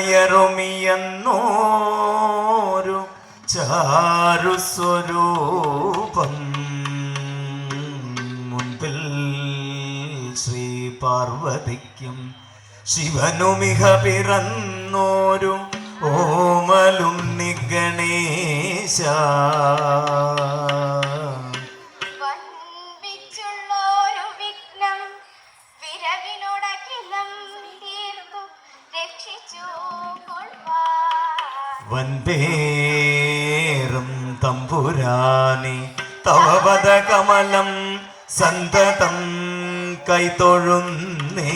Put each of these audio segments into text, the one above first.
കയറുമിയെന്നോരു ചാരുസ്വരൂപം മുൻപിൽ ശ്രീ പാർവതിക്കും ശിവനുമിഹ പിറന്നോരു ഓമലും നിഗണേശ വന്ദേറും തമ്പുരാനെ തവ പദകമലം സന്തതം കൈതൊഴുന്നേ.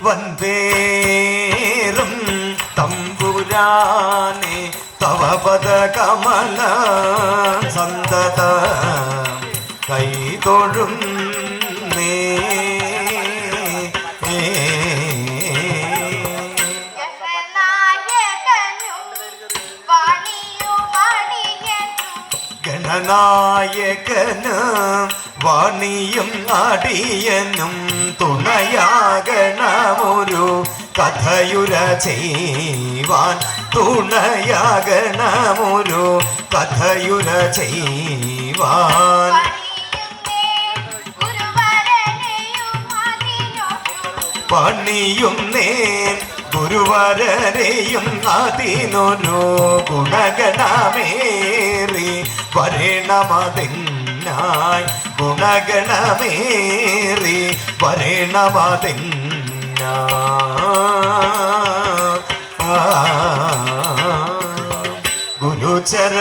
വന്ദേറും തമ്പുരാനെ തവ പദകമലം സന്തതം കൈതൊഴുന്നേ. ഗണനായകനും വാണിയും അടിയനും തുണയാകണമൊരു കഥയുര ചെയ്യുവാൻ, തുണയാകണമൊരു കഥയുര ചെയ്യുവാൻ. പണിയും നേൻ ഗുരുവരരെയും അതിനൊരു ഗുണഗണമേറി വരണമതിനായി, ഗുണഗണമേറി വരണമതിനായി.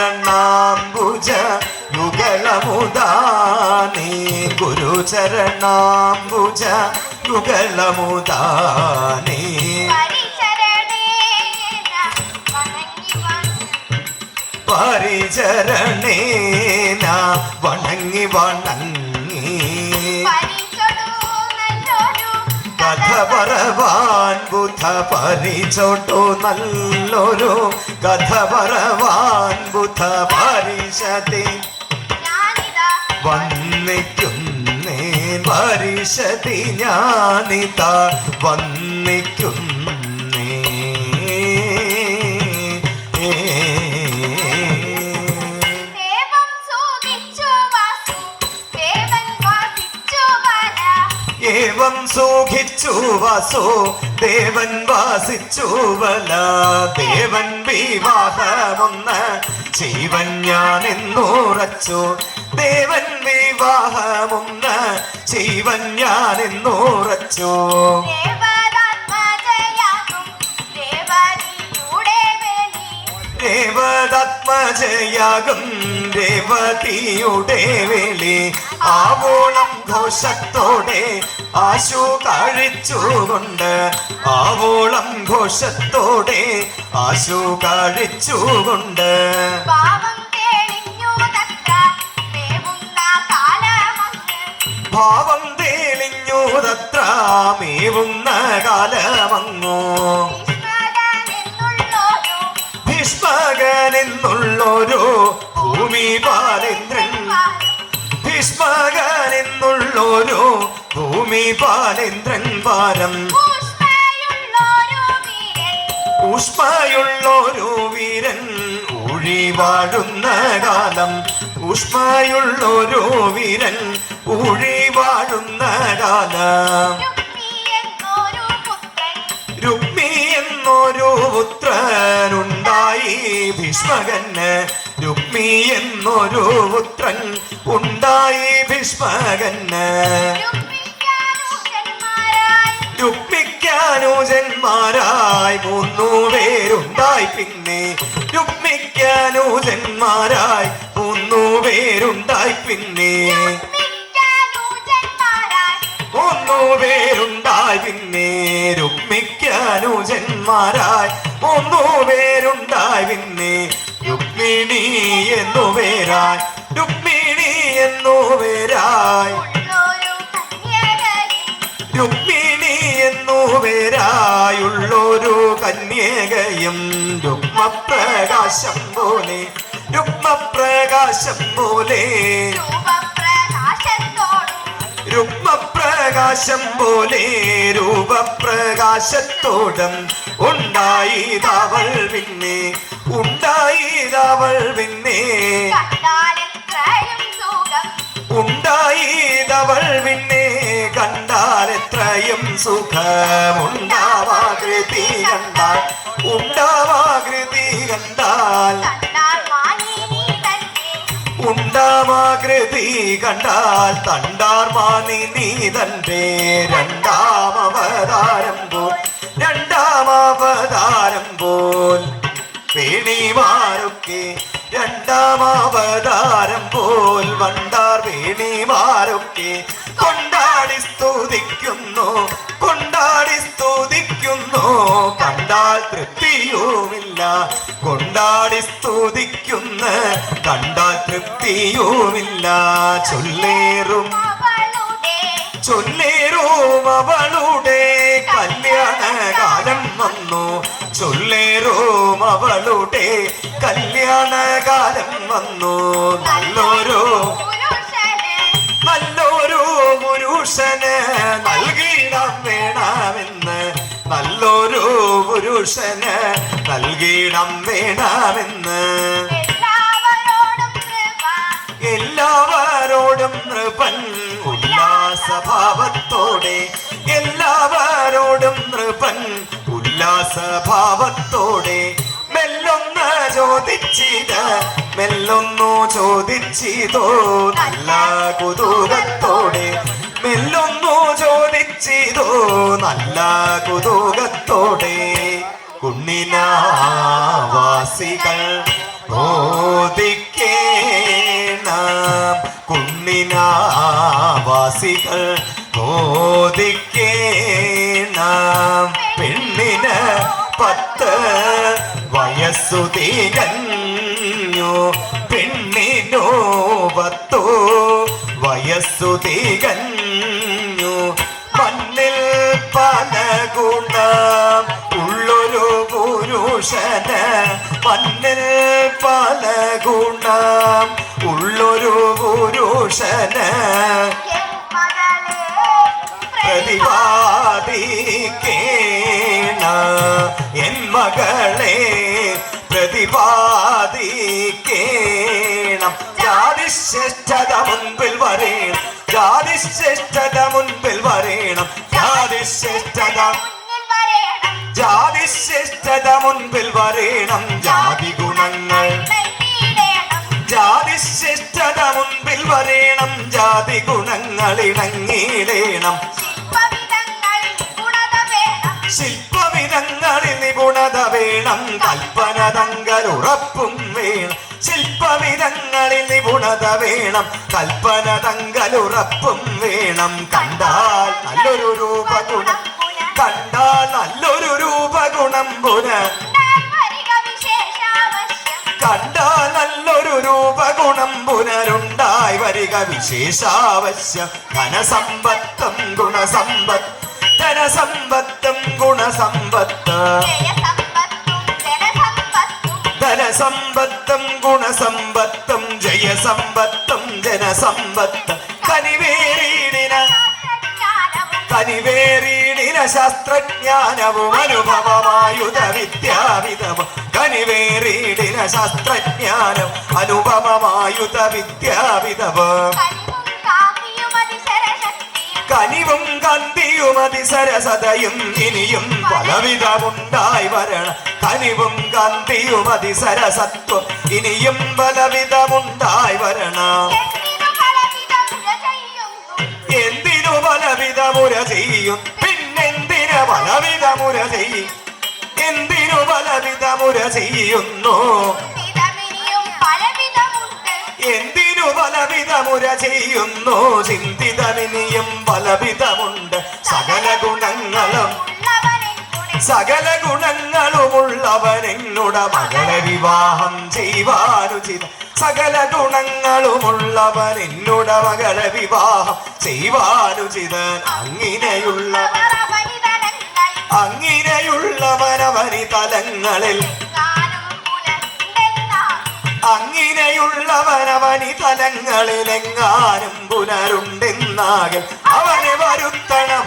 ഗുരുചരണാംബുജ യുഗളമുദാനി, ഗുരുചരണാംബുജ യുഗളമുദാനി. പരിചരണേന വണങ്ങി വണങ്ങി കഥ പറവാൻ ബുധ പരിചോട്ടു നല്ലൊരു കഥ പറവാൻ ബുധ പരിഷതി വന്നിക്കുന്നേ. പരിഷതി ഞാനിത വന്നിക്കുന്നേ. ഏവം സുഖിച്ചു വാസോ ദേവൻ വാസിച്ചു വല. ദേവൻ വിവാഹമൊന്ന് ജീവൻ ഞാൻ എന്നുറച്ചു. ദേവൻ വിവാഹമൊന്ന് ജീവൻ ഞാൻ എന്നുറച്ചു. ദേവതാത്മജയാകും രേവതിയുടെ വേളി ആവോളം ഘോഷത്തോടെ ആശു കഴിച്ചുകൊണ്ട്, ആവോളം ഘോഷത്തോടെ ആശു കഴിച്ചുകൊണ്ട്. ഭാവം തെളിഞ്ഞു തത്ര മേവുന്ന കാലമങ്ങോ. ഭീഷ്മകനെന്നുള്ളൊരു ഭൂമി പാലേന്ദ്രൻ, ഭീഷ്മകനെന്നുള്ളൊരു ഭൂമി പാലേന്ദ്രൻ വാരം. ഊഷ്മയുള്ളൊരു വീരൻ ഊഴി വാഴുന്ന കാലം, ഊഷ്മയുള്ളൊരു വീരൻ ഊഴി വാഴുന്ന കാലം. രുക്മി എന്നൊരു പുത്രനുണ്ടായി ഭീഷ്മകന്, രുക്മി എന്നൊരു പുത്രൻ ഉണ്ടായി ഭീഷ്മകന്. രുക്മിക്കാനുജന്മാരായി 3 പേരുണ്ടായി പിന്നെ, രുക്മിക്കാനുജന്മാരായി 3 പേരുണ്ടായി പിന്നെ. 3 പേരുണ്ടായി പിന്നെ, രുക്മിക്കാനുജന്മാരായി 3 പേരുണ്ടായി പിന്നെ. രുക്മിണി എന്നു പേരായി, രുക്മിണി എന്നു പേരായി, രുക്മിണി എന്നു പേരായുള്ളൊരു കന്യകയും. രുക്മപ്രകാശം പോലെ, രുക്മപ്രകാശം പോലെ, രുക്മപ്രകാശം പ്രകാശം പോലെ രൂപപ്രകാശത്തോടം ഉണ്ടായിതവൾ പിന്നെ ഉണ്ടായിതവൾ പിന്നെ ഉണ്ടായിതവൾ പിന്നെ കണ്ടാൽ എത്രയും സുഖമുണ്ടാവാകൃതി കണ്ടാൽ ഉണ്ടാവാകൃതി കണ്ടാൽ ഉണ്ടാമാകൃതി കണ്ടാൽ തണ്ടാർമാനി നീ തന്റെ രണ്ടാമവതാരം പോൽ വേണിമാരൊക്കെ രണ്ടാമവതാരം പോൽ വണ്ടാർ വേണിമാരൊക്കെ കൊണ്ടാടി സ്തുതിക്കുന്നു കണ്ടാൽ തൃപ്തിയുമില്ല കൊണ്ടാടി സ്തുതിക്കുന്ന കണ്ടാൽ തൃപ്തിയുമില്ല ചൊല്ലേറും അവളുടെ കല്യാണകാലം വന്നു ചൊല്ലേറും അവളുടെ കല്യാണകാലം വന്നു നല്ലൊരു പുരുഷന് നൽകിയിടം വേണമെന്ന് നല്ലൊരു പുരുഷന് നൽകിയിടം വേണമെന്ന് എല്ലാവരോടും നൃപൻ ഉല്ലാസഭാവത്തോടെ എല്ലാവരോടും നൃപൻ ഉല്ലാസഭാവത്തോടെ മെല്ലൊന്നു ചോദിച്ചിതോ നല്ല കുതൂകത്തോടെ മെല്ലൊന്നു ചോദിച്ചിതോ നല്ല കുതൂകത്തോടെ കുണ്ണിനാവാസികൾ ബോധിക്കേണം കുണ്ണിനാവാസികൾ ബോധിക്കേണം പെണ്ണിന് 10 വയസ്സു തികഞ്ഞു പെണ്ണിനോ 10 വയസ്സു തികഞ്ഞു മണ്ണിൽ പല ഗുണം ഉള്ളൊരു പുരുഷന് മണ്ണിൽ പല ഗുണം ഉള്ളൊരു പുരുഷന് പ്രതിപാദിക്കേണ എൻ മകളെ പ്രതിപാദിക്കേണം ജാതിശ്രേഷ്ഠത മുൻപിൽ വരേണം ജാതിശ്രേഷ്ഠത മുൻപിൽ വരേണം ജാതിശ്രേഷ്ഠത മുൻപിൽ വരേണം ജാതി ഗുണങ്ങൾ ജാതിശ്രേഷ്ഠത മുൻപിൽ വരേണം ജാതി ഗുണങ്ങൾ ഇണങ്ങിയിടേണം ശില്പവിധങ്ങളിൽ നിപുണത വേണം കൽപ്പന തങ്കൽ ഉറപ്പും വേണം ശില്പവിധങ്ങളിൽ നിപുണത വേണം കൽപ്പന തങ്കൽ ഉറപ്പും വേണം കണ്ടാൽ നല്ലൊരു രൂപഗുണം കണ്ടാൽ നല്ലൊരു രൂപഗുണം കണ്ടാൽ നല്ലൊരു രൂപഗുണം പുനരുണ്ടായി വരിക വിശേഷാവശ്യം ധനസമ്പത്തും ഗുണസമ്പത്ത് ധനസമ്പത്തും ഗുണസമ്പത്ത് ധനസമ്പത്തും ഗുണസമ്പത്തും ജയസമ്പത്തും ജനസമ്പത്ത് കനിവേറിയിടിന ശാസ്ത്രജ്ഞാനവും അനുപമമായുധ വിദ്യാവിധവും കനിവേറിയിടിന ശാസ്ത്രജ്ഞാനം അനുപമമായുധ വിദ്യാവിധവും കനിവും കാന്തിയും അതിസരസതയും ഇനിയും പലവിധമുണ്ടായി വരണം കനിവും കാന്തിയും അതിസരസത്വം ഇനിയും പലവിധമുണ്ടായി വരണം എന്തിനു പലവിധമുര ചെയ്യും പിന്നെന്തിനു പലവിധമുര ചെയ്യും എന്തിനു പലവിധമുര ചെയ്യുന്നു എന്തിനു പലവിധമുര ചെയ്യുന്നു ചിന്തിതമിനിയും പലവിധമുണ്ട് സകല ഗുണങ്ങളുമുള്ളവനെന്നുട മകളെ വിവാഹം ചെയ്യുവാനുചിത സകല ഗുണങ്ങളുമുള്ളവനെന്നുട മകളെ വിവാഹം ചെയ്യുവാനുചിതൻ അങ്ങനെയുള്ളവനവനി തലങ്ങളിൽ അങ്ങനെയുള്ളവനവനി തലങ്ങളിലെങ്ങാനും പുനരുണ്ടെന്നാകൽ അവനെ വരുത്തണം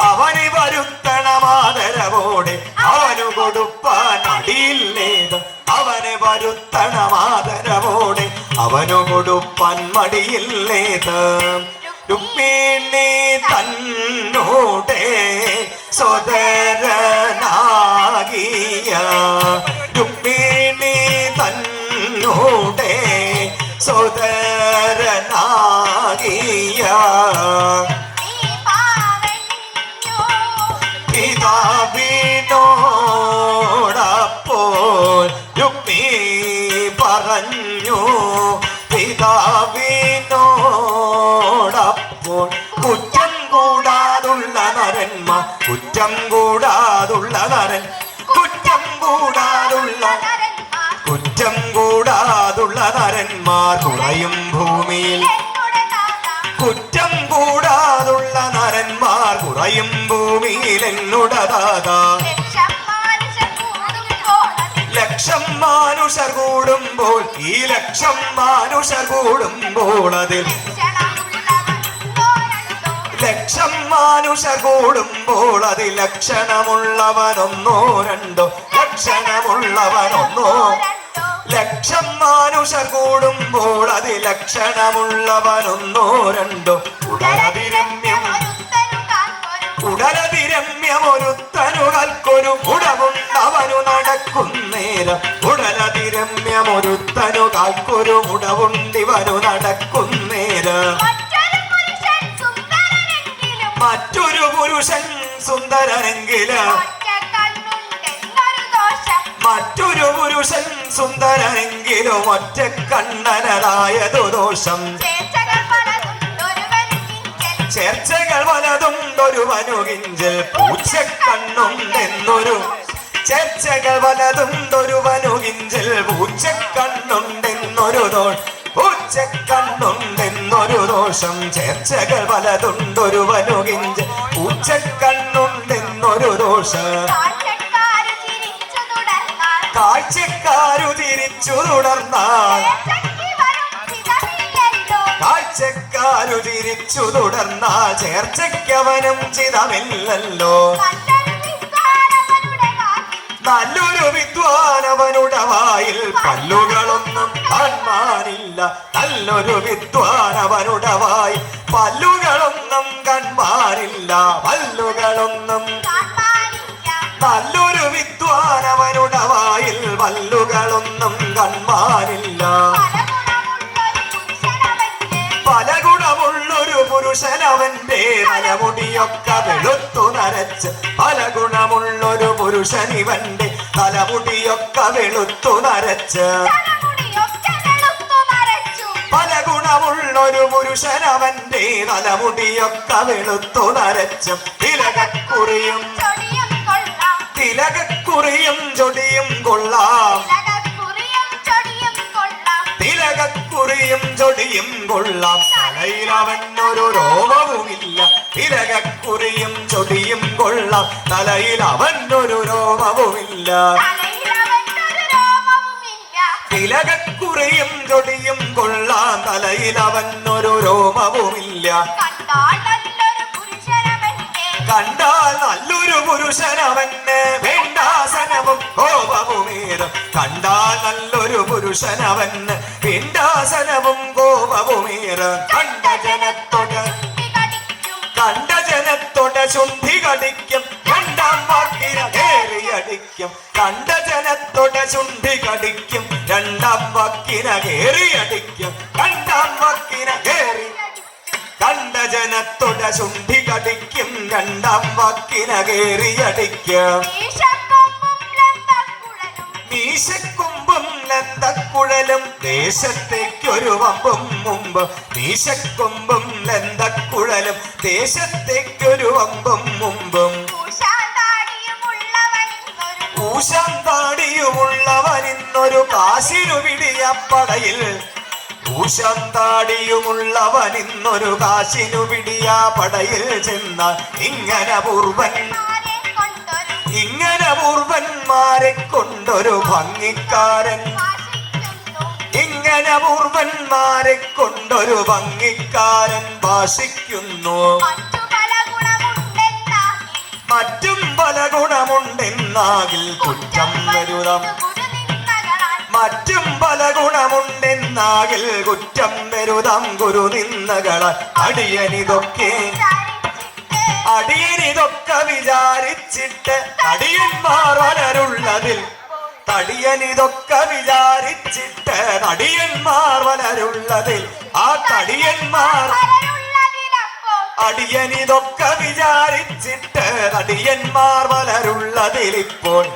അവന് വരുത്തണം ആദരവോടെ അവനു കൊടുപ്പാൻ മടിയില്ലേത് അവന് വരുത്തണം ആദരവോടെ അവനു കൊടുപ്പാൻ മടിയില്ലേത് രുക്മിണി തന്നോടെ സോദരനാകിയ രുക്മിണി തന്നോടെ സോദരനാകിയ പിതാവിനോടപ്പോൾ രുക്മി പറഞ്ഞു പിതാവിനോടപ്പോൾ കുറ്റം കൂടാതുള്ള നരന്മാർ കുറ്റം കൂടാതുള്ള നരൻ കുറ്റം കൂടാതുള്ള കുറ്റം കൂടാതുള്ള നരന്മാർ കുറയും ഭൂമിയിൽ കുറ്റം കൂടാതുള്ള നരന്മാർ കുറയും ഭൂമിയിൽ എന്നുടതാതാ ലക്ഷം മാനുഷർ കൂടുമ്പോൾ ഈ ലക്ഷം മാനുഷർ കൂടുമ്പോൾ അതിൽ ലക്ഷം മാനുഷർ കൂടുമ്പോൾ അതിൽ ലക്ഷണമുള്ളവനൊന്നോ രണ്ടോ ലക്ഷണമുള്ളവനൊന്നോ ലക്ഷം മാനുഷർ കൂടുമ്പോൾ അതിൽ ലക്ഷണമുള്ളവനൊന്നോ രണ്ടോ ഉടലതിരമ്യമൊരുത്തനുകൾക്കൊരു മുടവുണ്ടവനു നടക്കുന്നേരം ഉടലതിരമ്യമൊരുത്തനു കാൽക്കൊരു മുടവുണ്ടിവനു നടക്കുന്നേരം മറ്റൊരു പുരുഷൻ സുന്ദരനെങ്കിലും മറ്റൊരു പുരുഷൻ സുന്ദരനെങ്കിലും ഒറ്റ കണ്ണനതായതു ദോഷം ചേർച്ചകൾ വലതുണ്ടൊരുവനു കിഞ്ചിൽ പൂച്ചക്കണ്ണുണ്ടെന്നൊരു ചേർച്ചകൾ വലതുണ്ടൊരുവനു കിഞ്ചിൽ പൂച്ചക്കണ്ണുണ്ടെന്നൊരു പൂച്ചക്കണ്ണുണ്ടെന്നൊരു ദോഷം ചേർച്ചകൾ വലതുണ്ടൊരുവനു കിഞ്ചിൽ പൂച്ചക്കണ്ണുണ്ടെന്നൊരു ദോഷം കാഴ്ചക്കാരു തിരിച്ചു തുടർന്നാൽ കാഴ്ചക്കാരു തിരിച്ചു തുടർന്നാൽ ചേർച്ചയ്ക്കവനും ചിതമില്ലല്ലോ നല്ലൊരു വിദ്വാനവനുടെ വായിൽ പല്ലുകളൊന്നും കാണാനില്ല നല്ലൊരു വിദ്വാനവനുടെ വായിൽ പല്ലുകളൊന്നും കാണാനില്ല പല്ലുകളൊന്നും നല്ലൊരു വിദ്വാനവനുടെ വായിൽ പല്ലുകളൊന്നും കാണാനില്ല പല ഗുണമുള്ളൊരു പുരുഷനവന്റെ തലമുടിയൊക്കെ വെളുത്തു നരച്ച് പല ഗുണമുള്ളൊരു പുരുഷനിവന്റെ തലമുടിയൊക്കെ വെളുത്തു നരച്ച് പല ഗുണമുള്ളൊരു പുരുഷനവന്റെ തലമുടിയൊക്കെ വെളുത്തു നരച്ചും തിലകക്കുറിയും തിലകക്കുറിയും ചൊടിയും കൊള്ളാം തിലകക്കുറിയും ചൊടിയും കൊള്ളാം തലയിലവനൊരു രോമവുമില്ല തിലകക്കുറിയും ചൊടിയും കൊള്ളാം തലയിലവനൊരു രോമവുമില്ല തിലകക്കുറിയും ചൊടിയും കൊള്ളാം തലയിലവനൊരു രോമവുമില്ല കണ്ടാൽ നല്ലൊരു പുരുഷനവന് വേണ്ടാസനവും കോപവുമേറും കണ്ടാൽ നല്ലൊരു പുരുഷനവന് വേണ്ടാസനവും കോപവുമേറും കണ്ട ജനത്തോട് ശുദ്ധി കടിക്കും രണ്ടാം വാക്കിന കേറിയടിക്കും കണ്ട ജനത്തോട് ശുദ്ധി കടിക്കും രണ്ടാം വാക്കിന കേറിയടിക്കും രണ്ടാം വാക്കിന കേറി കണ്ട ജനത്തോട് ശുദ്ധി കടിക്കും രണ്ടാം വാക്കിന കേറിയടിക്കും മീശക്കൊമ്പും ലന്തക്കുഴലും ദേശത്തേക്കൊരു വമ്പും മുമ്പ് മീശക്കൊമ്പും ലന്തക്കുഴലും ദേശത്തേക്കൊരു വമ്പും മുമ്പും ഊശാന്താടിയുമുള്ളവനിന്നൊരു കാശിനു പിടിയപ്പടയിൽ ൂശാന്താടിയുമുള്ളവനിന്നൊരു കാശിനു പിടിയാ പടയിൽ ചെന്നാൽ ഇങ്ങനെ പൂർവന്മാരെ കൊണ്ടൊരു ഭംഗിക്കാരൻ അങ്ങനെ പൂർവന്മാരെ കൊണ്ടൊരു ഭംഗിക്കാരൻ ഭാഷിക്കുന്നു. മറ്റും പല ഗുണമുണ്ടെന്നാകിൽ കുറ്റം വരുതാം. മറ്റും പല ഗുണമുണ്ടെന്നാകിൽ കുറ്റം വരുതാം ഗുരു നിന്നകളാൽ. അടിയനിതൊക്കെ വിചാരിച്ചിട്ട് അടിയന്മാർ വളരുള്ളതിൽ. തടിയനിതൊക്കെ വിചാരിച്ചിട്ട് തടിയന്മാർ വളരുള്ളതിൽ. ആ തടിയന്മാർ അടിയനിതൊക്കെ വിചാരിച്ചിട്ട് തടിയന്മാർ വളരുള്ളതിൽ. ഇപ്പോൾ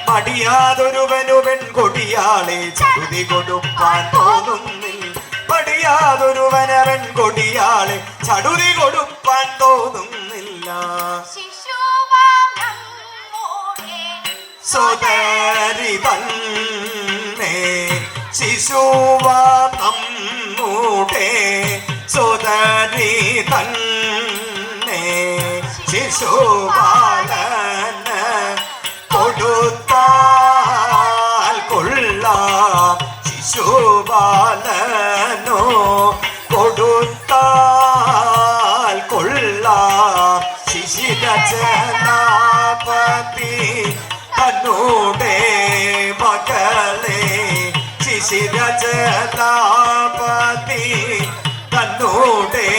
മടിയാതൊരുവനു പെൺകൊടിയാളെ ചടുതി കൊടുപ്പാൻ തോന്നുന്നില്ല. മടിയാതൊരുവന പെൺകൊടിയാളെ ചടുതി കൊടുപ്പാൻ തോന്നുന്നില്ല. സോദരി തന്നെ ശിശുവാം നമ്മുടെ സോദരി തന്നെ ശിശുപാലന് കൊടുത്താൽ കൊള്ളാം. ശിശുപാലനോ കൊടുത്താൽ കൊള്ളാം. ശിശിരചനാപതി തന്നോടെ മകളെ ശിശിരചനാപതി തന്നോടെ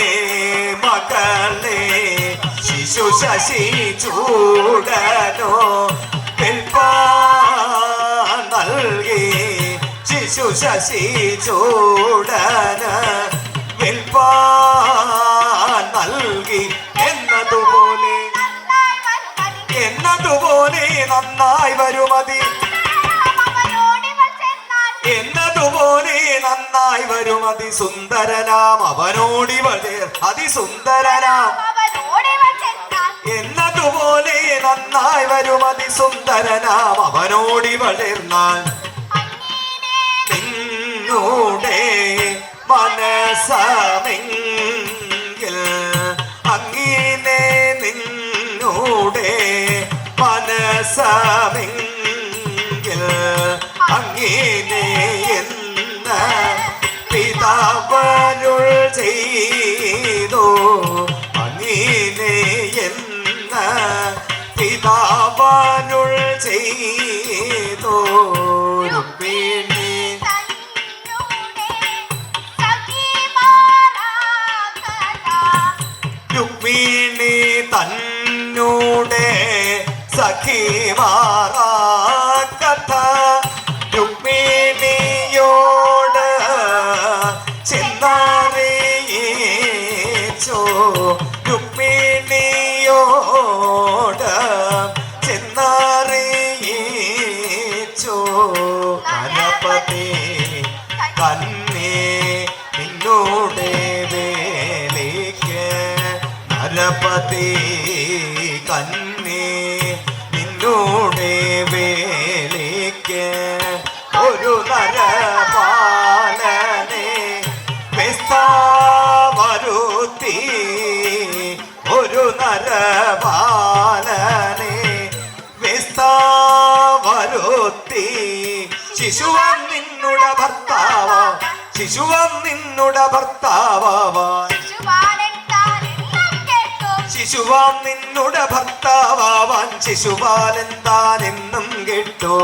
മകളെ ശിശു ശശി ചൂടനോ വെൽപ്പാൻ നൽകി. ശിശു ശശി ചൂടന് വെൽപ്പാൻ നൽകി. എന്നതുപോലെ നന്നായി വരുമതി. എന്നതുപോലെ നന്നായി വരുമതി സുന്ദരനാം അവനോടിവൾ അതിസുന്ദരനാം. എന്നതുപോലെ നന്നായി വരുമതി സുന്ദരനാം അവനോടിവൾ ചേർന്നാൽ നിന്നോടെ മനസ്സമെങ്കിൽ. അങ്ങനെ നിന്നോടെ മനസ്സമെങ്കിൽ അങ്ങനെ എന്ന പിതാവരുൾ ചെയ്തോ. അങ്ങനെ എന്ന പിതാവരുൾ ചെയ്തോ. രുക്മിണി തന്നോടെ സഖിമാറാ കഥ. രുക്മിണിയോട് ചെന്നറിയിച്ചോ. രുക്മിണിയോട് ചെന്നറിയിച്ചോ. ഗണപതി കന്നേ നിന്നോടെ വേലിക്ക്. നരപതി കന്നേ നിന്നോടെ വേലിക്ക്. ഒരു നരപാലനെ വരുത്തി. ഒരു നരപാലനെ വരുത്തി. ശിശുവം നിന്നുട ഭർത്താവാ. ശിശുവം നിന്നുട ഭർത്താവാൻ. ശിശുവാം നിന്നുട ഭർത്താവാൻ ശിശുപാലൻ താനെന്നും കേട്ടോ.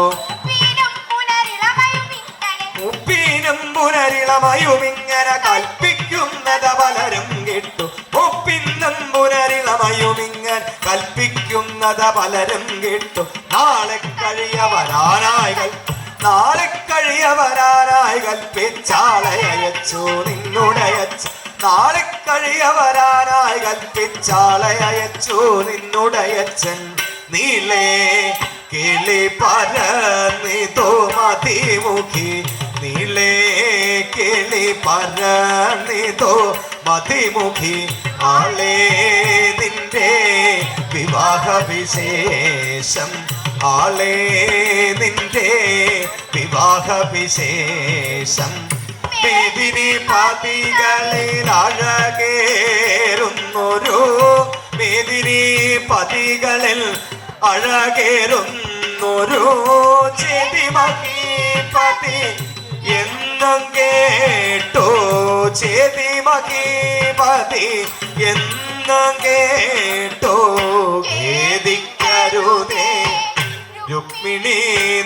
ഉപ്പീനും പുനരിളമയുമിങ്ങനെ കൽപ്പിക്കുന്നത് പലരും കേട്ടു. ഉപ്പിന്നും പുനരിളമയുമിങ്ങനെ കൽപ്പിക്കുന്നത് പലരും കേട്ടു. നാളെ കഴിയവരാനായി കൽപ്പിച്ചാളയച്ചു നിന്നുടയച്ചു. നാളെ കഴിയവരാനായി കൽപ്പിച്ചാളയച്ചു നിന്നുടയച്ചൻ. നീലേ കിളി പറന്നിതോ മതിമുഖി. നീലേ കിളി പറന്നിതോ മതിമുഖി. ആളേ നിന്റെ വിവാഹ വിശേഷം. ആളേ നിന്റെ വിവാഹ വിശേഷം. മേദിനി പതികളിൽ അഴകേറുന്നൊരു. മേദിനി പതികളിൽ അഴകേറുന്നൊരു എന്നൊരു ചെടി മഹീപതി എന്നും കേട്ടോ ചെടി മഹീപതി എന്നും കേട്ടോ ഖേദിക്കരുതേ രുക്മിണി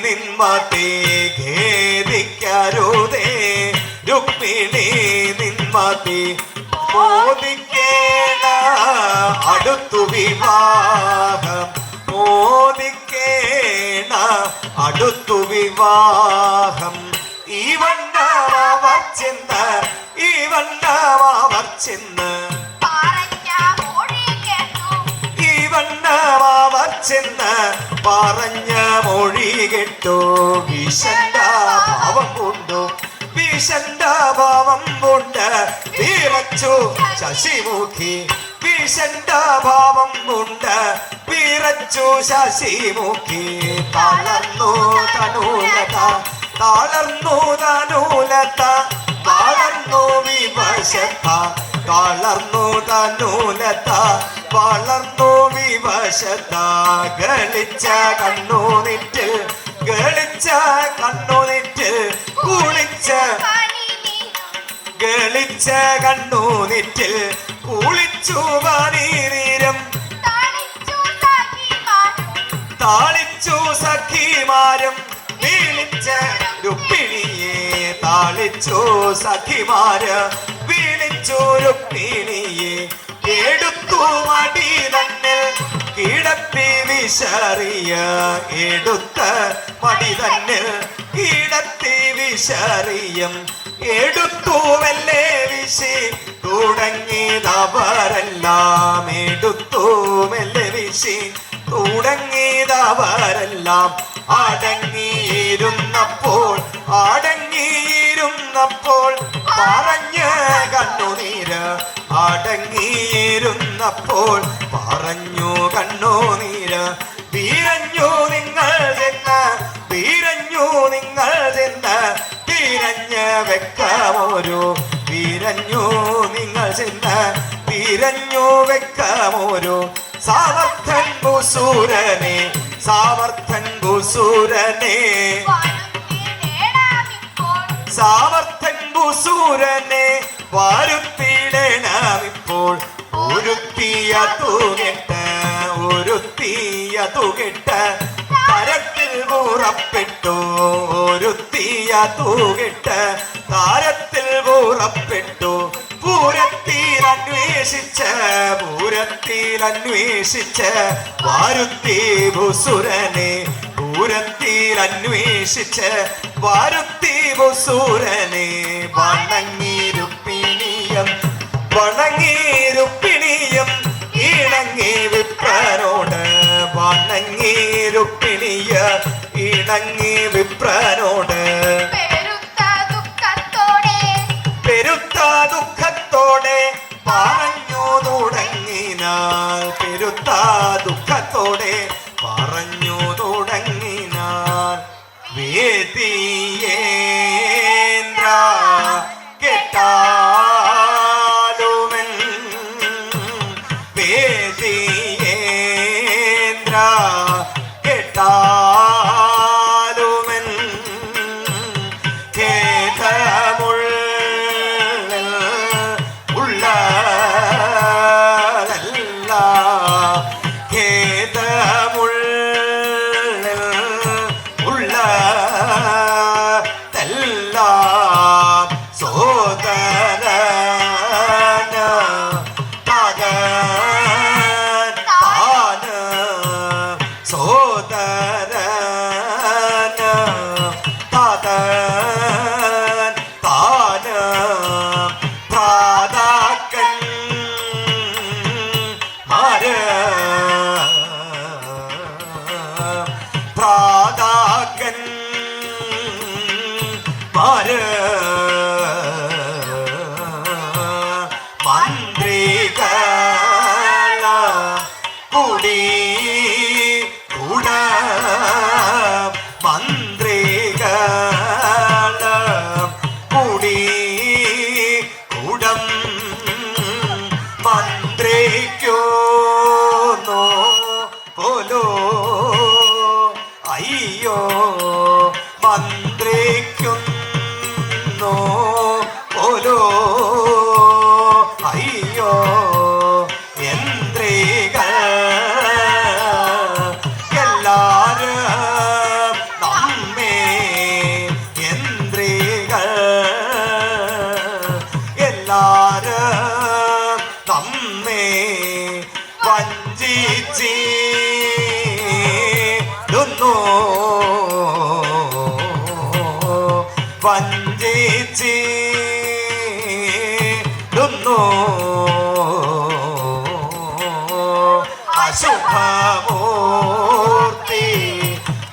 നിന്മതി ഖേദിക്കരുതേ രുക്മിണി നിന്മതി മോദിക്കേണ അടുത്തു വിവാഹം മോദിക്കേണ അടുത്തു വിവാഹം ഈ വണ്ണമാവർ ചെന്ന് ഈ വണ്ണമാവർ ചെന്ന് ഈ വണ്ണമാവർ ചെന്ന് പറഞ്ഞ മൊഴി കേട്ടോ വിശണ്ട ഭാവം കൊണ്ടു വിശണ്ട ഭാവം കൊണ്ട് വിറച്ചു ശശിമുഖി വിശണ്ട ഭാവം കൊണ്ട് വിറച്ചു ശശിമുഖി തളർന്നു തനൂലത തളർന്നു തനൂലത വളർന്നു വിവശത തളർന്നു തനൂലത വളർന്നു വിവശത കളിച്ച കണ്ണുനിറ്റിൽ കളിച്ച കണ്ണുനിറ്റിൽ കുളിച്ച കളിച്ച കണ്ണുനിറ്റിൽ കുളിച്ചു പനീരം താളിച്ചു സഖിമാരും വിളിച്ച രുക്മിണിയെ താളിച്ചു സഖിമാര് വിളിച്ചു രുക്മിണിയെ എടുത്തു മടി തന്നിൽ കിടത്തി വിശറിയ എടുത്ത മടി തന്നിൽ കിടത്തി വിശറിയം എടുത്തു മെല്ലെ വിശി തുടങ്ങിയതവരെല്ലാം എടുത്തു മെല്ലെ വിശി തുടങ്ങിയതവരെല്ലാം അടങ്ങിയിരുന്നപ്പോൾ അടങ്ങിയിരുന്നപ്പോൾ പറഞ്ഞ കണ്ണുനീര് അടങ്ങിയിരുന്നപ്പോൾ പറഞ്ഞു കണ്ണുനീര് വീരഞ്ഞു നിങ്ങൾ ചെന്ന് വീരഞ്ഞു നിങ്ങൾ ചെന്ന് വീരഞ്ഞ് വെക്കാമോരോ വീരഞ്ഞു നിങ്ങൾ ചെന്ന് വീരഞ്ഞു വെക്കാമോരോ സാമർത്ഥൻ ഭൂസൂരനെ സാമർത്ഥൻ ഭൂസൂരനെ സാമർത്ഥൻ ഭൂസൂരനെ വാരുത്തിയിടണമിപ്പോൾ ഒരുത്തിയ തൂകെട്ട് ഒരുത്തിയ തൂകെട്ട് തരത്തിൽ പുറപ്പെട്ടു ഒരുത്തിയ തൂകെട്ട് താരത്തിൽ പുറപ്പെട്ടു പൂരത്തിൽ അന്വേഷിച്ച് വാരുത്തി ഭൂസുരനെ പൂരത്തിൽ അന്വേഷിച്ച് വാരുത്തി ഭൂസുരനെ വണങ്ങിരുപ്പിണിയം വണങ്ങിരുപ്പിണിയം ഇണങ്ങി വിപ്രനോട് വണങ്ങിരുപ്പിണിയ ഇണങ്ങി വിപ്രനോട് പെരുത്ത ദുഃഖത്തോടെ പറഞ്ഞു തുടങ്ങിനാൽ പെരുത്ത ദുഃഖത്തോടെ പറഞ്ഞു തുടങ്ങിനാൽ വേദിയേന്ദ്ര കേട്ടാലുമൻ വേദിയേന്ദ്ര കേട്ടാലുമൻ മന്ത്രിക്കുന്നു പോലോ അയ്യോ യന്ത്രികൾ എല്ലാരും നമ്മെ യന്ത്രികൾ എല്ലാരും നമ്മെ വഞ്ചിച്ചിടുന്നു വഞ്ചിച്ചിടുന്നു അശുഭമൂർത്തി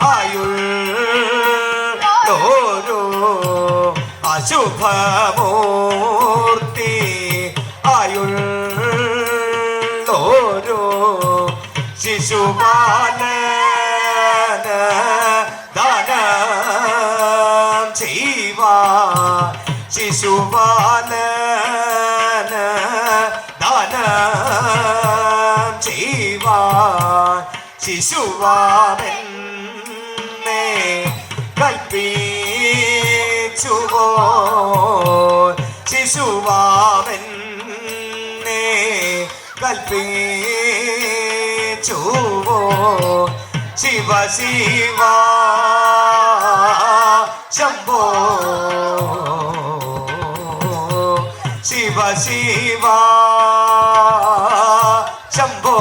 ആയുള്ളോരോ അശുഭമൂർത്തി ആയുള്ളോരോ ശിശുപാലന ദാനം ചെയ്യുവാൻ ശിശുപാലന ദാനം ചെയ്യുവാൻ ശിശുവാമെന്നെ കൽപ്പിച്ചുവോ ശിശുവാമെന്നെ കൽപ്പിച്ചുവോ ശിവ ശിവ ശംഭോ ശിവ ശിവ ശംഭോ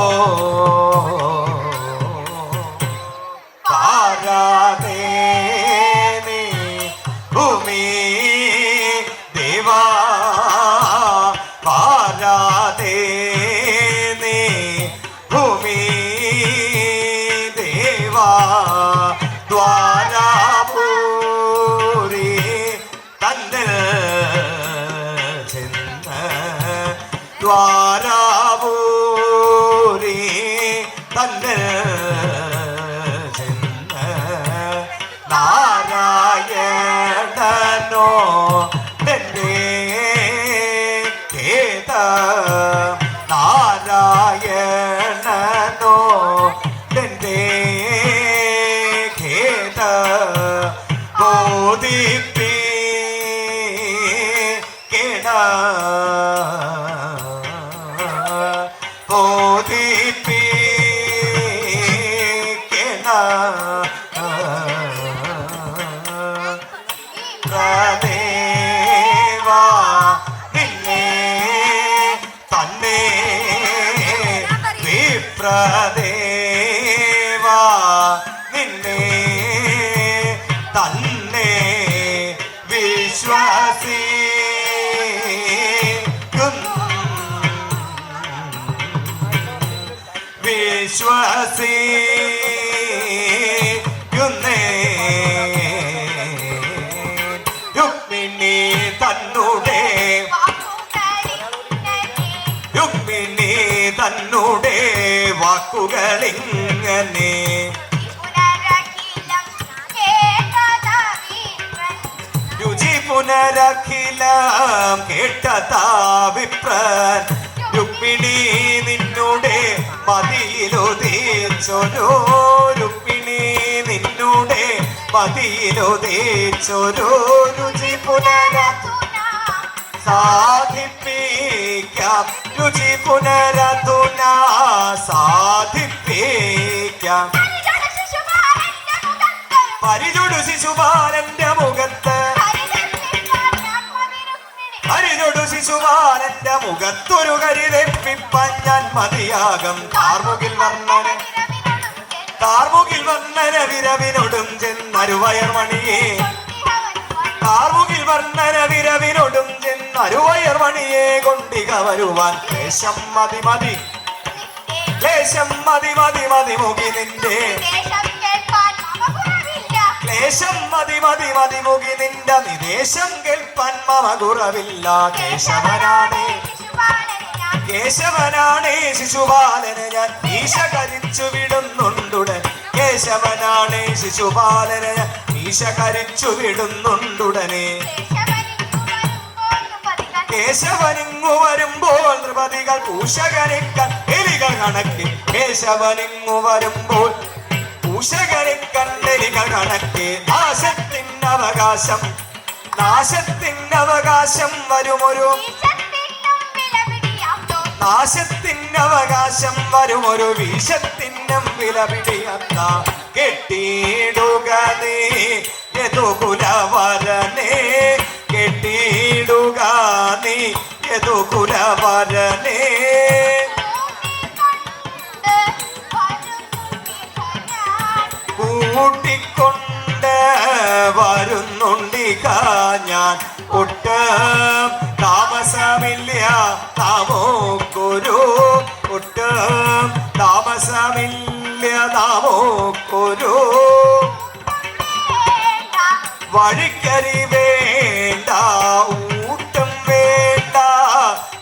പാരാതേ ഭൂമി ദേവാ പാരാതേ ഭൂമി ദേവാ ദ്വാരാപൂരി തന്നിൽ ചെന്ന് ദ്വാരാപൂരി തന്നിൽ ചെന്ന് നാരായണനോ എന്റെ കേത നാരായണനോ എന്റെ ഖേദ ബോധിപ്പിക്കേണ ബോധിപ്പിക്കേണ പ്രദേവാ നിന്നെ തന്നെ വിപ്രദേവാ നിന്നെ തന്നെ വിശ്വസിക്കുന്നേ രുക്മിണി തന്നുടെ രുക്മിണി തന്നുടെ വാക്കുകളിങ്ങനെ രുചി പുനരഖിലം കേട്ടതാ വിപ്രൻ രുക്മിണി നിന്നുടെ മതിയിലുദീച്ചൊരു രുക്മിണി നിന്നുടെ മതിയിലുദീച്ചൊരു രുചി പുനര സാധിപ്പിക്കാം രുചി പുനരധുന സാധിപ്പിക്കാം പരിചൊടു ശിശുപാലന്റെ മുഖത്ത് പരിചൊടു ശിശുപാലന്റെ മുഖത്തൊരു കരിതെപ്പിപ്പാൻ ഞാൻ മതിയാകം കാർമുകിൽ വർണ്ണന വിരവിനോടും ചെന്നരുവയർമണിയെ കാർമുകിൽ വർണ്ണന വിരവിനോടും ചെന്നരുവയർമണിയെ കൊണ്ടിക വരുവാൻ ക്ലേശം മതി മതി ക്ലേശം മതി മതി മതി മുഖി നിന്റെ ക്ലേശം മതി മതി മതി മുഖി നിന്റെ നിദേശം കേൾപ്പാൻ മമ കുറവില്ല കേശവനാണേ കേശവനാണേ ശിശുപാലന് ഞാൻ ഈശ കരിച്ചു വിടുന്നുണ്ടുടൻ കേശവനാണേ ശിശുപാലന് ഞാൻ ഈശ കരിച്ചു വിടുന്നുണ്ടുടനെ കേശവനിങ്ങു വരുമ്പോൾ നൃപതികൾ പൂഷകനിക്കാൻ എലികൾ കണക്കി കേശവനിങ്ങു വരുമ്പോൾ പൂഷകനിക്കാൻ എലികൾ കണക്കി ആശത്തിൻ അവകാശം നാശത്തിനവകാശം വരുമൊരു നാശത്തിനവകാശം വരുമൊരു വിഷത്തിനും വില പിടിയത്ത കെട്ടിയിടുക നീ യദുകുലവരനെ കെട്ടിയിടുക നീ യദുകുലവരനെ കൂട്ടിക്കൊണ്ട് വരുന്നുണ്ടിക ഞാൻ ഒട്ടും താമസമില്ല നാമോക്കൊരു ഒട്ടും താമസമില്ല നാമോക്കൊരു വഴിക്കരി വേണ്ട ഊട്ടും വേണ്ട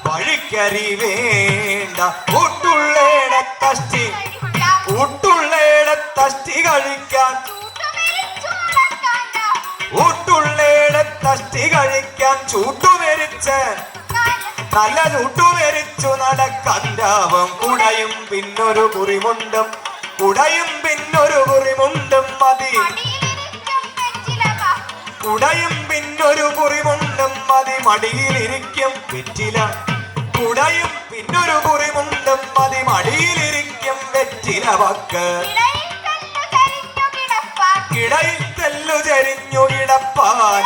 വഴിക്കരി വേണ്ട ഊട്ടുള്ളേടത്തഷ്ടി ഊട്ടുള്ളേടത്തഷ്ടി കഴിക്കാൻ ഊട്ടുള്ളേടത്തഷ്ടി കഴിക്കാൻ ചൂട്ടുമരിച്ച് നല്ല ചൂട്ടുമരിച്ചു നടക്കണ്ടാവും കുടയും പിന്നൊരു കുറിമുണ്ടും കുടയും പിന്നൊരു കുറിമുണ്ടും മതി കുടയും പിന്നൊരു കുറിമുണ്ടും മതി മടിയിലിരിക്കും വെറ്റില കുടയും പിന്നൊരു കുറിമുണ്ടും മതി മടിയിലിരിക്കും വെറ്റില വക്ക് ഇടയിൽ തെല്ലു ചരിഞ്ഞു കിടപ്പാൻ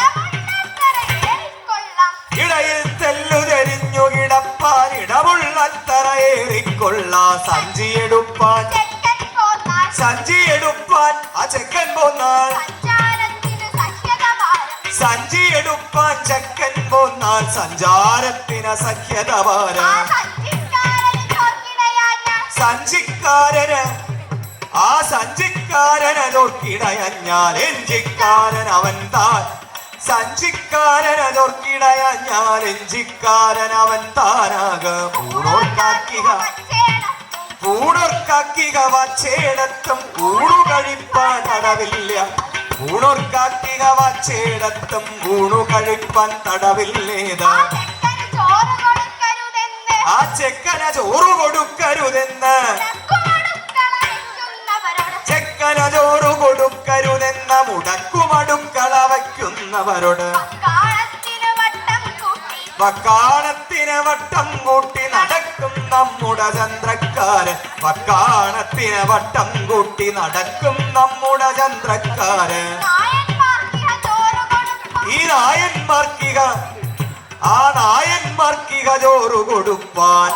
ഇടയിൽ തെല്ലു ചരിഞ്ഞു കിടപ്പാൻ ഇടമുള്ളത്തറയേറിക്കൊള്ളാം സഞ്ചിയെടുപ്പാൻ സഞ്ചിയെടുപ്പാൻ ആ ചെക്കൻ പോന്നാൾ സഞ്ചിയെടുപ്പാൻ ചെക്കൻ പോന്നാൽ സഞ്ചാരത്തിന് സഖ്യത വാരാ സഞ്ചിക്കാരന് ആ സഞ്ചിക്കാരന് തോർക്കിടയഞ്ഞാൽ എഞ്ചിക്കാരൻ അവൻ താൻ സഞ്ചിക്കാരന് തോർക്കിടയഞ്ഞാൽ എഞ്ചിക്കാരൻ അവൻ താനാകും പൂണോർക്കാക്കിക വച്ചേടത്തും ഊണു കഴിപ്പാൻ തടവില്ല പൂണോർക്കാക്കിക വച്ചേടത്തും ഊണു കഴിപ്പാൻ തടവില്ലേതാ ആ ചെക്കന ചോറ് കൊടുക്കരുതെന്ന് ചെക്കന ചോറ് കൊടുക്കരുതെന്ന മുടക്കുമടുക്കള വയ്ക്കുന്നവരോട് വക്കാണത്തിന് വട്ടം കൂട്ടി നടക്കും നമ്മുടെ ചന്ദ്രക്കാരൻ വക്കാണത്തിന് വട്ടം കൂട്ടി നടക്കും നമ്മുടെ ചന്ദ്രക്കാരൻ ഈ നായന്മാർക്കിക ആ നായന്മാർക്കിക ചോറ് കൊടുപ്പാൻ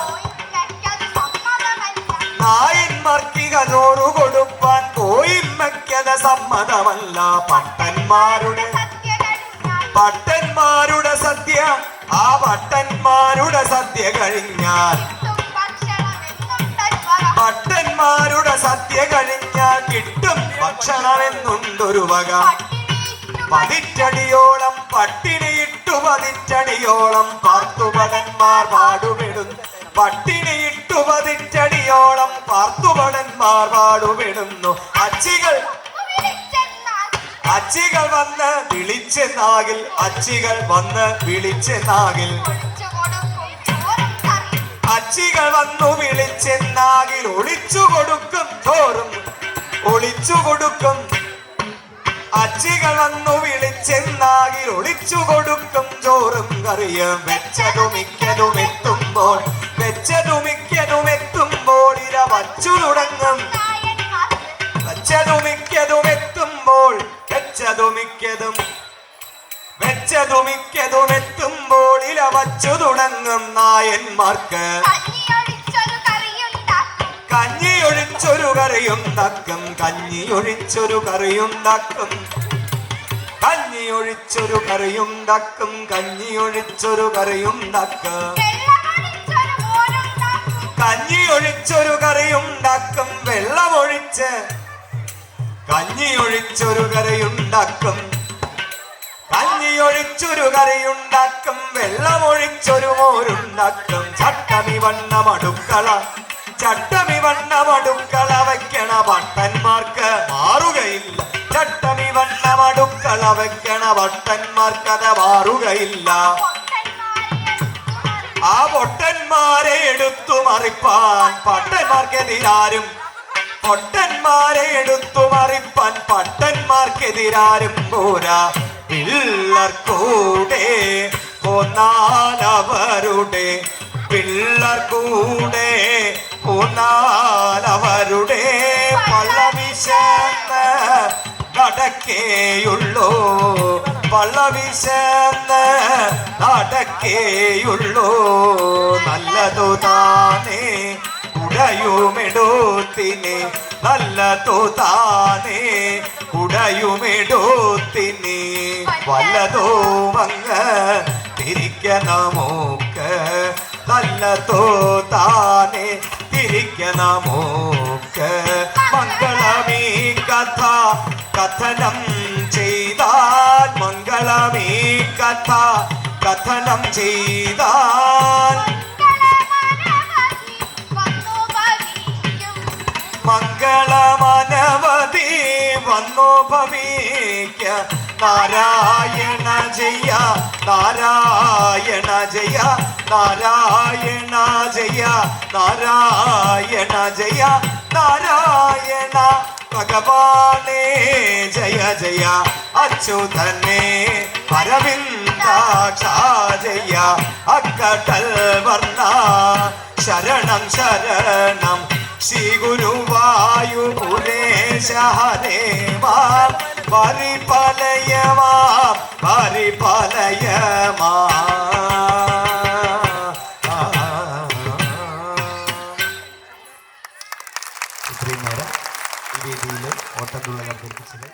നായന്മാർക്കിക ചോറ് കൊടുപ്പാൻ കോയിമ്മയ്ക്കത് സമ്മതമല്ല പട്ടന്മാരുടെ സദ്യ ആ പട്ടന്മാരുടെ സദ്യ കഴിഞ്ഞാൽ പട്ടന്മാരുടെ സദ്യ കഴിഞ്ഞാൽ കിട്ടും ഭക്ഷണമെന്നുണ്ടൊരു വക പതിറ്റടിയോളം പട്ടിണിയിട്ടു പതിറ്റടിയോളം പാർത്തുപടന്മാർ പാടുപെടുന്നു പട്ടിണിയിട്ടു പതിറ്റടിയോളം പാർത്തുപടന്മാർ പാടുപെടുന്നു അച്ചികൾ വന്ന് വിളിച്ചെന്നാകിൽ അച്ചികൾ വന്ന് വിളിച്ചെന്നാകിൽ അച്ചികൾ വന്നു വിളിച്ചെന്നാകിൽ ഒളിച്ചു കൊടുക്കും ചോറും ഒളിച്ചു കൊടുക്കും അച്ചികൾ വന്നു വിളിച്ചെന്നാകിൽ ഒളിച്ചു കൊടുക്കും ചോറും കറിയും വെച്ചതും മിക്കതും എത്തുമ്പോൾ ഇര വച്ചു തുടങ്ങും വെച്ചതും എത്തുമ്പോൾ എത്തുമ്പോൾ ഇല വച്ചു തുടങ്ങും നായന്മാർക്ക് കഞ്ഞിയൊഴിച്ചൊരു കറിയുണ്ടാക്കും കഞ്ഞിയൊഴിച്ചൊരു കറിയുണ്ടാക്കും കഞ്ഞിയൊഴിച്ചൊരു കറിയുണ്ടാക്കും കഞ്ഞിയൊഴിച്ചൊരു കറിയുണ്ടാക്കും കഞ്ഞിയൊഴിച്ചൊരു കറിയുണ്ടാക്കും വെള്ളമൊഴിച്ച് കഞ്ഞിയൊഴിച്ചൊരു കറിയുണ്ടാക്കും കഞ്ഞിയൊഴിച്ചൊരു കറിയുണ്ടാക്കും വെള്ളമൊഴിച്ചൊരു മോരുണ്ടാക്കും ചട്ടമി വണ്ണമടുക്കള വയ്ക്കണ ഭട്ടന്മാർക്ക് മാറുകയില്ല ചട്ടമി വണ്ണമടുക്കള വയ്ക്കണ ഭട്ടന്മാർക്കത് മാറുകയില്ല ആ പൊട്ടന്മാരെ എടുത്തു മറിപ്പാൻ പട്ടന്മാർക്കെതിരാരും പൊട്ടന്മാരെ എടുത്തു മറിപ്പാൻ പട്ടന്മാർക്കെതിരാരും പോരാ പിള്ളർക്കൂടെ പോന്നാലവരുടെ പിള്ളർക്കൂടെ പോന്നാലവരുടെ പള്ളവിശന്ന് നടക്കേയുള്ളൂ പള്ളവിശന്ന് നടക്കേയുള്ളൂ നല്ലതു താനേ ഉടയുമെടുത്തിനെ നല്ലതു താനേ ഉടയുമെടുത്തിനെ വല്ലതോ മങ്ങ് തിരിക്ക നമുക്ക് നല്ലതോ താനേ തിരിക്ക നമുക്ക് മംഗളമീ കഥ കഥനം ചെയ്താൽ മംഗളമീ കഥ കഥനം ചെയ്താൽ മംഗളമനവധി വന്നു ഭവിക്ക നാരായണ ജയ നാരായണ ജയ നാരായണ ജയ നാരായണ ജയ നാരായണ ഭഗവാനേ ജയ ജയ അച്യുതനേ അരവിന്ദാക്ഷ ജയ അക്കടൽ വർണ്ണ ശരണം ശരണം ശ്രീ ഗുരുവായൂരേശ ഹരേ മാം പരിപാലയമാം ഇത്രയും നേരം ഈ രീതിയിൽ ഓട്ടത്തുള്ള നടത്തിപ്പിച്ചത്